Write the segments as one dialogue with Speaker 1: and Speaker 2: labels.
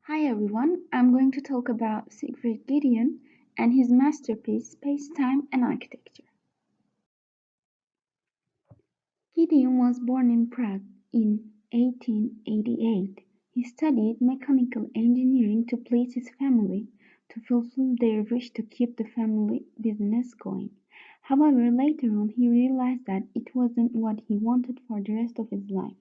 Speaker 1: Hi everyone, I'm going to talk about Sigfried Giedion and his masterpiece Space-Time and Architecture. Giedion was born in Prague in 1888. He studied mechanical engineering to please his family, to fulfill their wish to keep the family business going. However, later on he realized that it wasn't what he wanted for the rest of his life.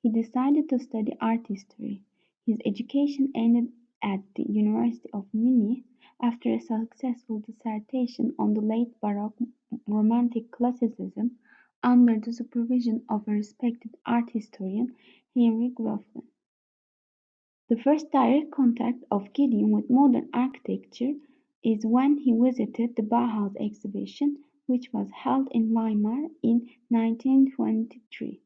Speaker 1: He decided to study art history. His education ended at the University of Munich after a successful dissertation on the late Baroque Romantic Classicism under the supervision of a respected art historian, Henry Groflin. The first direct contact of Giedion with modern architecture is when he visited the Bauhaus exhibition, which was held in Weimar in 1923.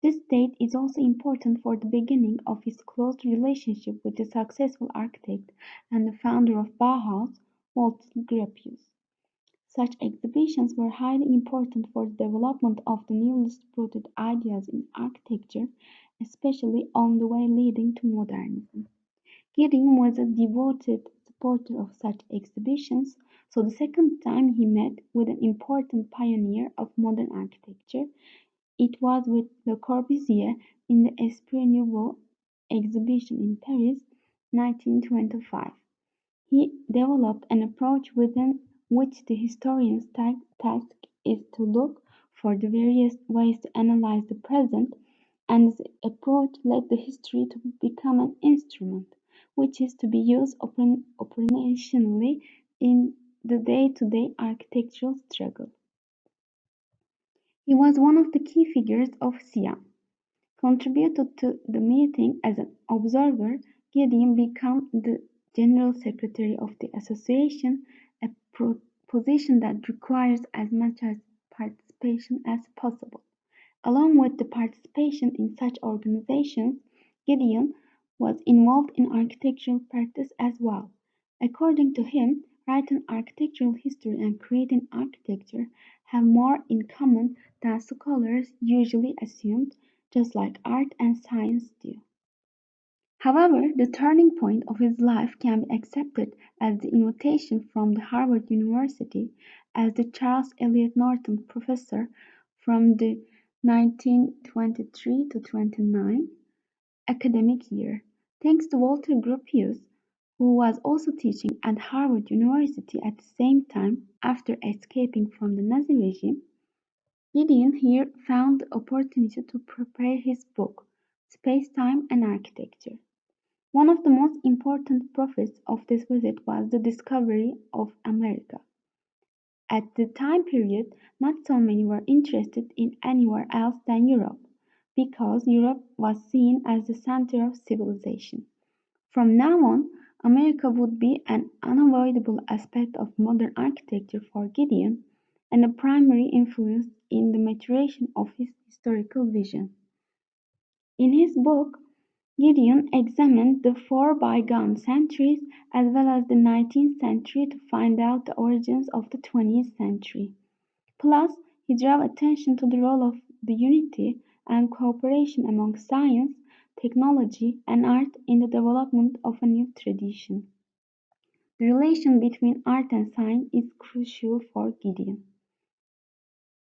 Speaker 1: This date is also important for the beginning of his close relationship with the successful architect and the founder of Bauhaus, Walter Gropius. Such exhibitions were highly important for the development of the newly sprouted ideas in architecture, especially on the way leading to modernism. Giedion was a devoted supporter of such exhibitions, so the second time he met with an important pioneer of modern architecture, it was with Le Corbusier in the Esprit Nouveau exhibition in Paris, 1925. He developed an approach within which the historian's task is to look for the various ways to analyze the present, and this approach led the history to become an instrument which is to be used operationally in the day-to-day architectural struggle. He was one of the key figures of Siam. Contributed to the meeting as an observer, Giedion became the general secretary of the association, a position that requires as much as participation as possible. Along with the participation in such organizations, Giedion was involved in architectural practice as well. According to him, writing architectural history and creating architecture have more in common than scholars usually assume, just like art and science do. However, the turning point of his life can be accepted as the invitation from the Harvard University as the Charles Eliot Norton Professor from the 1923 to 29 academic year. Thanks to Walter Gropius, who was also teaching at Harvard University at the same time after escaping from the Nazi regime, Giedion here found the opportunity to prepare his book, Space-Time and Architecture. One of the most important profits of this visit was the discovery of America. At the time period, not so many were interested in anywhere else than Europe, because Europe was seen as the center of civilization. From now on, America would be an unavoidable aspect of modern architecture for Giedion and a primary influence in the maturation of his historical vision. In his book, Giedion examined the four bygone centuries as well as the 19th century to find out the origins of the 20th century. Plus, he drew attention to the role of the unity and cooperation among science, technology, and art in the development of a new tradition. The relation between art and science is crucial for Giedion.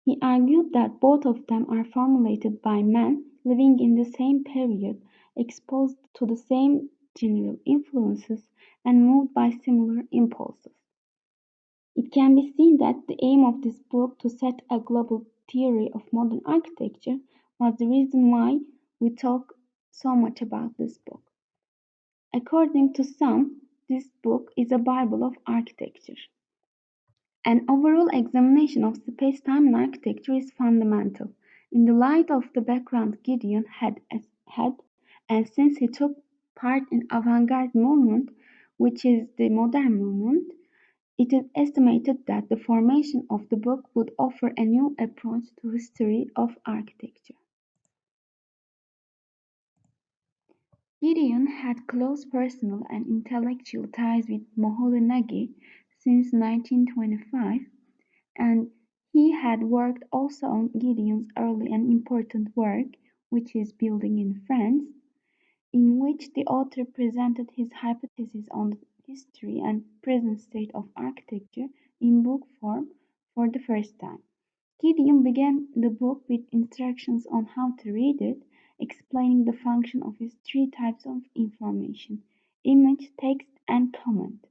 Speaker 1: He argued that both of them are formulated by men living in the same period, exposed to the same general influences, and moved by similar impulses. It can be seen that the aim of this book to set a global theory of modern architecture was the reason why we talk so much about this book. According to some, this book is a Bible of architecture. An overall examination of space-time and architecture is fundamental. In the light of the background Giedion had, and since he took part in avant-garde movement, which is the modern movement, it is estimated that the formation of the book would offer a new approach to history of architecture. Giedion had close personal and intellectual ties with Moholy-Nagy since 1925, and he had worked also on Giedion's early and important work, which is building in France. in which the author presented his hypothesis on the history and present state of architecture in book form for the first time. Gideon began the book with instructions on how to read it, explaining the function of his three types of information: image, text, and comment.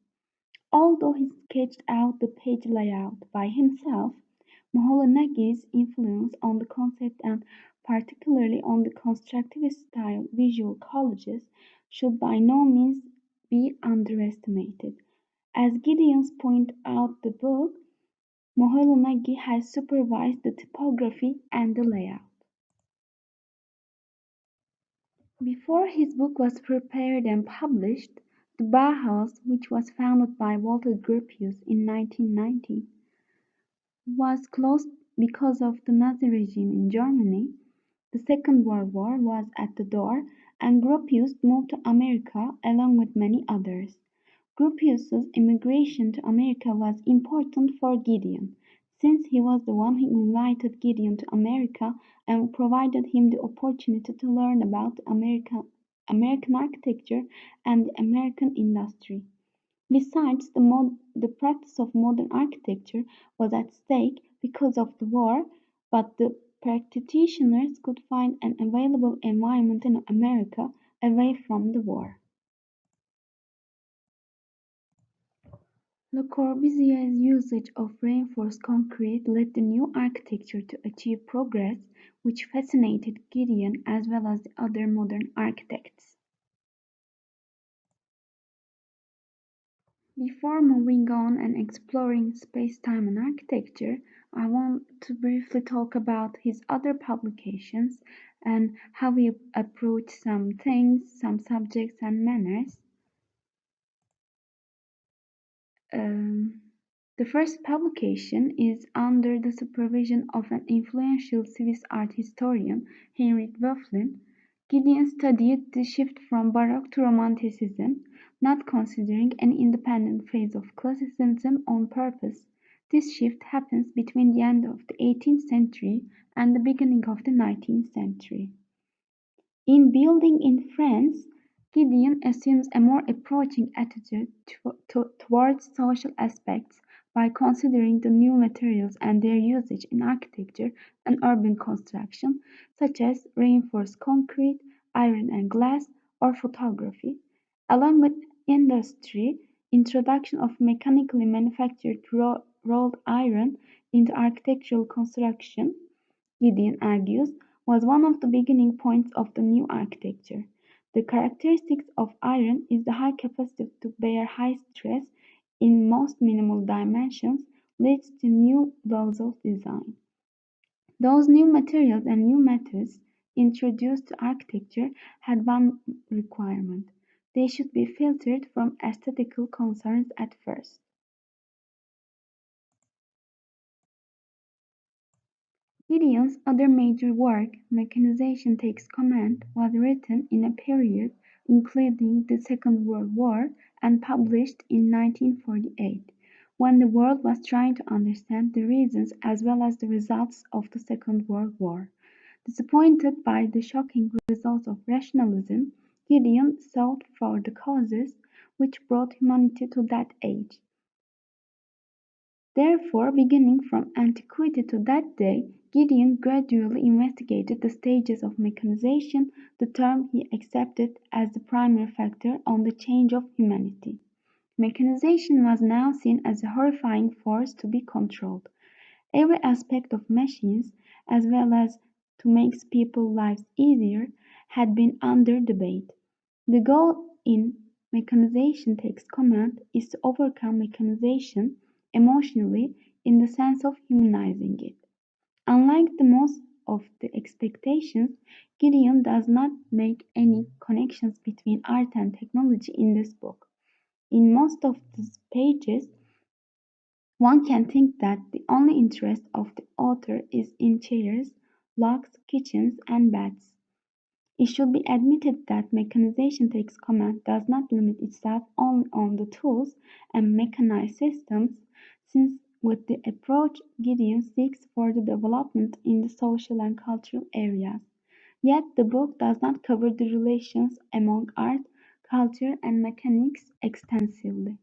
Speaker 1: Although he sketched out the page layout by himself, Moholanagi's influence on the concept and particularly on the constructivist style visual collages should by no means be underestimated. As Gideons point out the book, Moholanagi has supervised the typography and the layout. Before his book was prepared and published, the Bauhaus, which was founded by Walter Gropius in 1990, was closed because of the Nazi regime in Germany. The Second World War was at the door, and Gropius moved to America along with many others. Gropius's immigration to America was important for Giedion, since he was the one who invited Giedion to America and provided him the opportunity to learn about American architecture and the American industry. Besides, the practice of modern architecture was at stake because of the war, but the practitioners could find an available environment in America away from the war. Le Corbusier's usage of reinforced concrete led the new architecture to achieve progress which fascinated Giedion as well as the other modern architects. Before moving on and exploring space-time and architecture, I want to briefly talk about his other publications and how he approached some things, some subjects and manners. Um, the first publication is under the supervision of an influential Swiss art historian, Heinrich Wöfflin. Giedion studied the shift from Baroque to Romanticism, not considering any independent phase of Classicism on purpose. This shift happens between the end of the 18th century and the beginning of the 19th century. In Building in France, Giedion assumes a more approaching attitude towards social aspects by considering the new materials and their usage in architecture and urban construction, such as reinforced concrete, iron and glass, or photography. Along with industry, introduction of mechanically manufactured rolled iron into architectural construction, Giedion argues, was one of the beginning points of the new architecture. The characteristics of iron is the high capacity to bear high stress in most minimal dimensions leads to new laws of design. Those new materials and new methods introduced to architecture had one requirement: they should be filtered from aesthetical concerns at first. Gideon's other major work, Mechanization Takes Command, was written in a period including the Second World War and published in 1948, when the world was trying to understand the reasons as well as the results of the Second World War. Disappointed by the shocking results of rationalism, Giedion sought for the causes which brought humanity to that age. Therefore, beginning from antiquity to that day, Giedion gradually investigated the stages of mechanization, the term he accepted as the primary factor on the change of humanity. Mechanization was now seen as a horrifying force to be controlled. Every aspect of machines, as well as to make people's lives easier, had been under debate. The goal in Mechanization Takes Command is to overcome mechanization emotionally in the sense of humanizing it. Unlike the most of the expectations, Gideon does not make any connections between art and technology in this book. In most of these pages, one can think that the only interest of the author is in chairs, locks, kitchens, and baths. It should be admitted that Mechanization Takes Command does not limit itself only on the tools and mechanized systems, since with the approach Gideon seeks for the development in the social and cultural areas. Yet the book does not cover the relations among art, culture, and mechanics extensively.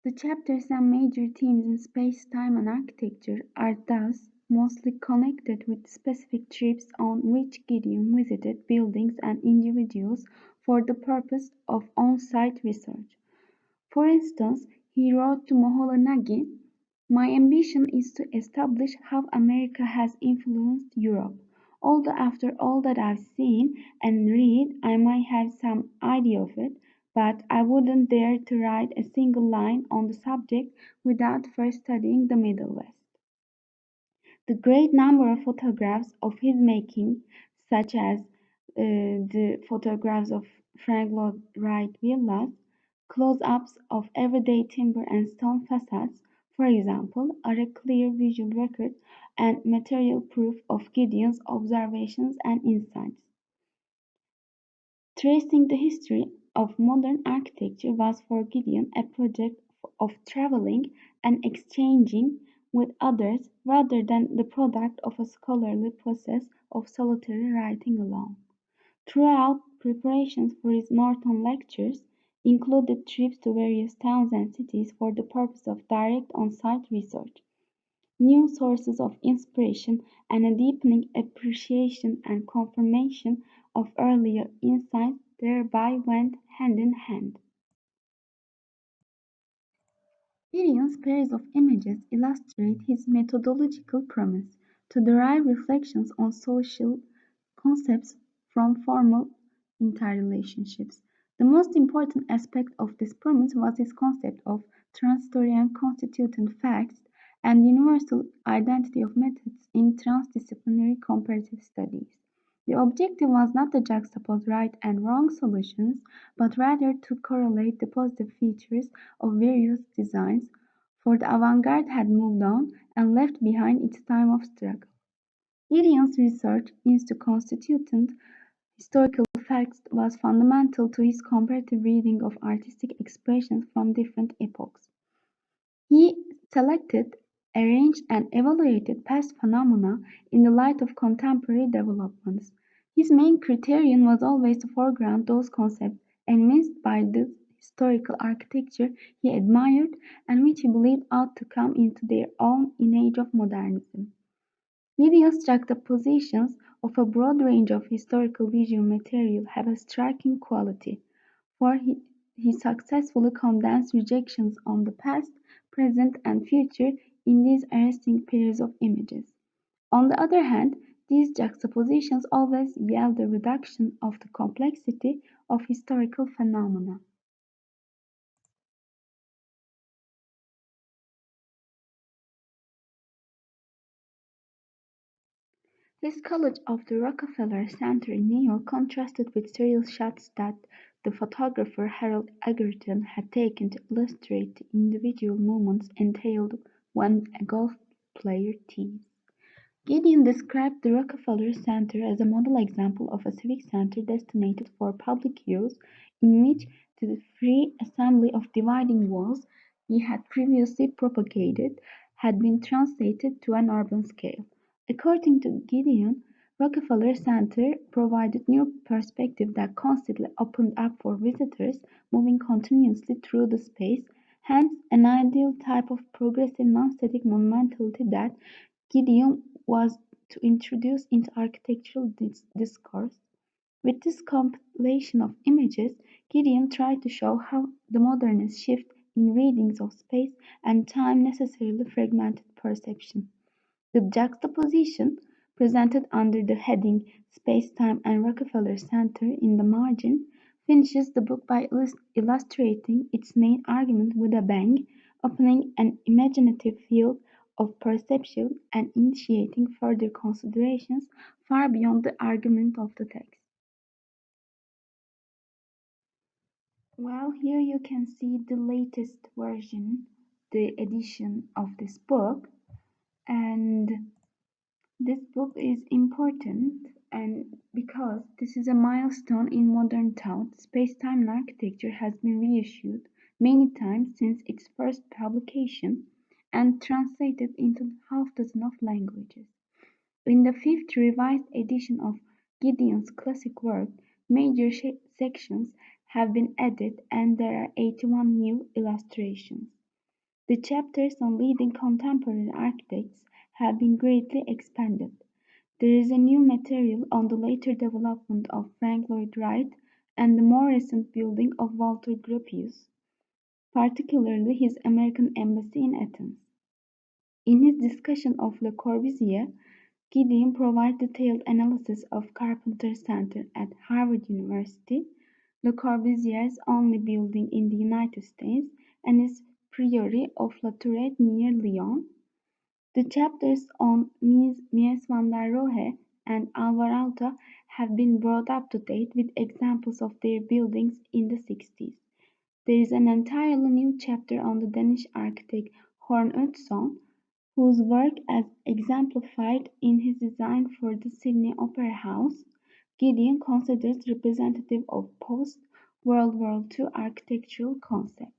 Speaker 1: The chapters and major themes in space-time and architecture are thus mostly connected with specific trips on which Gideon visited buildings and individuals for the purpose of on-site research. For instance, he wrote to Moholy-Nagy, "My ambition is to establish how America has influenced Europe. Although after all that I've seen and read I might have some idea of it, but I wouldn't dare to write a single line on the subject without first studying the Middle West." The great number of photographs of his making, such as the photographs of Frank Lloyd Wright villas, close-ups of everyday timber and stone facades, for example, are a clear visual record and material proof of Gideon's observations and insights. Tracing the history of modern architecture was for Gideon a project of traveling and exchanging with others rather than the product of a scholarly process of solitary writing alone. Throughout, preparations for his Norton lectures included trips to various towns and cities for the purpose of direct on-site research. New sources of inspiration and a deepening appreciation and confirmation of earlier insights thereby went hand in hand. Gideon's pairs of images illustrate his methodological promise to derive reflections on social concepts from formal interrelationships. The most important aspect of this promise was his concept of transitory and constituent facts and universal identity of methods in transdisciplinary comparative studies. The objective was not to juxtapose right and wrong solutions, but rather to correlate the positive features of various designs, for the avant-garde had moved on and left behind its time of struggle. Gideon's research into constituent historical facts was fundamental to his comparative reading of artistic expressions from different epochs. He selected, arranged, and evaluated past phenomena in the light of contemporary developments. His main criterion was always to foreground those concepts evinced by the historical architecture he admired and which he believed ought to come into their own in age of modernism. Gideon's juxtapositions of a broad range of historical visual material have a striking quality, for he successfully condensed rejections on the past, present, and future in these arresting pairs of images. On the other hand, these juxtapositions always yield a reduction of the complexity of historical phenomena. His collage of the Rockefeller Center in New York contrasted with serial shots that the photographer Harold Egerton had taken to illustrate the individual movements entailed when a golf player tees. Gideon described the Rockefeller Center as a model example of a civic center destined for public use, in which the free assembly of dividing walls he had previously propagated had been translated to an urban scale. According to Gideon, Rockefeller Center provided new perspective that constantly opened up for visitors moving continuously through the space, hence an ideal type of progressive non-static monumentality that Gideon was to introduce into architectural discourse. With this compilation of images, Gideon tried to show how the modernist shift in readings of space and time necessarily fragmented perception. The juxtaposition, presented under the heading "Space-Time and Rockefeller Center" in the margin, finishes the book by illustrating its main argument with a bang, opening an imaginative field of perception and initiating further considerations far beyond the argument of the text. Well, here you can see the latest version, the edition of this book, and this book is important and because this is a milestone in modern thought, space-time and architecture has been reissued many times since its first publication and translated into half dozen of languages. In the fifth revised edition of Gideon's classic work, major sections have been added and there are 81 new illustrations. The chapters on leading contemporary architects have been greatly expanded. There is a new material on the later development of Frank Lloyd Wright and the more recent building of Walter Gropius, particularly his American embassy in Athens. In his discussion of Le Corbusier, Giedion provides detailed analysis of Carpenter Center at Harvard University, Le Corbusier's only building in the United States, and his Priory of La Tourette near Lyon. The chapters on Mies van der Rohe and Alvar Aalto have been brought up to date with examples of their buildings in the 60s. There is an entirely new chapter on the Danish architect Horn Utzon, whose work as exemplified in his design for the Sydney Opera House, Giedion considers representative of post-World War II architectural concepts.